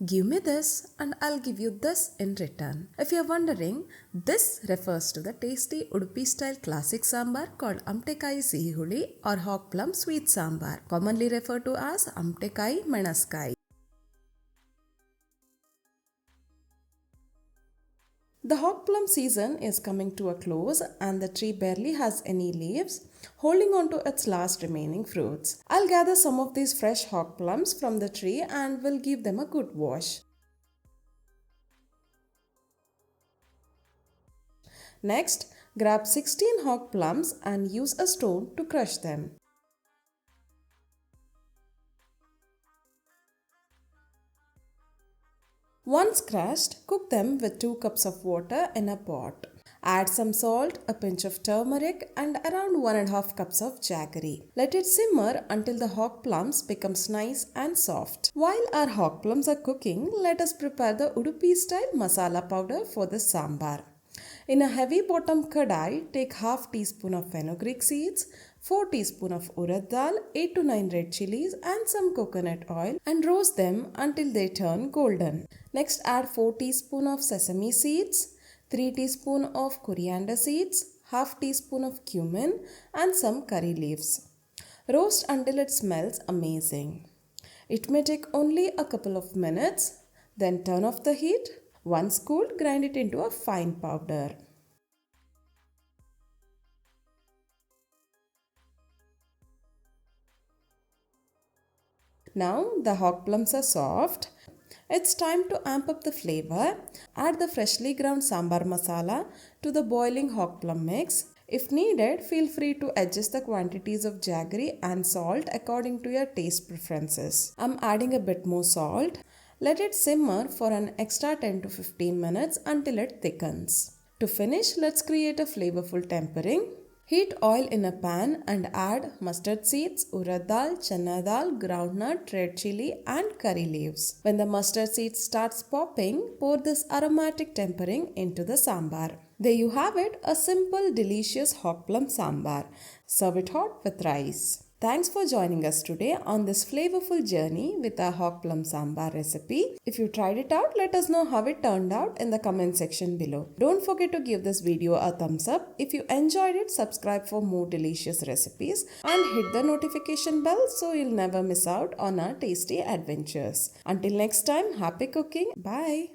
Give me this and I'll give you this in return. If you're wondering, this refers to the tasty Udupi style classic sambar called Amtekayi Sihihuli or hog plum sweet sambar, commonly referred to as Amtekayi Menaskayi. The hog plum season is coming to a close and the tree barely has any leaves, holding on to its last remaining fruits. I'll gather some of these fresh hog plums from the tree and will give them a good wash. Next, grab 16 hog plums and use a stone to crush them. Once crushed, cook them with 2 cups of water in a pot. Add some salt, a pinch of turmeric and around 1.5 cups of jaggery. Let it simmer until the hog plums becomes nice and soft. While our hog plums are cooking, let us prepare the Udupi style masala powder for the sambar. In a heavy bottom kadai, take half teaspoon of fenugreek seeds, 4 teaspoon of urad dal, 8 to 9 red chilies and some coconut oil and roast them until they turn golden. Next add 4 teaspoon of sesame seeds, 3 teaspoon of coriander seeds, half teaspoon of cumin and some curry leaves. Roast until it smells amazing. It may take only a couple of minutes, then turn off the heat. Once cooled, grind it into a fine powder. Now the hog plums are soft. It's time to amp up the flavor. Add the freshly ground sambar masala to the boiling hog plum mix. If needed, feel free to adjust the quantities of jaggery and salt according to your taste preferences. I'm adding a bit more salt. Let it simmer for an extra 10 to 15 minutes until it thickens. To finish, let's create a flavorful tempering. Heat oil in a pan and add mustard seeds, urad dal, chana dal, groundnut, red chili and curry leaves. When the mustard seeds starts popping, pour this aromatic tempering into the sambar. There you have it, a simple delicious hog plum sambar. Serve it hot with rice. Thanks for joining us today on this flavorful journey with our hog plum sambar recipe. If you tried it out, let us know how it turned out in the comment section below. Don't forget to give this video a thumbs up. If you enjoyed it, subscribe for more delicious recipes and hit the notification bell so you'll never miss out on our tasty adventures. Until next time, happy cooking. Bye.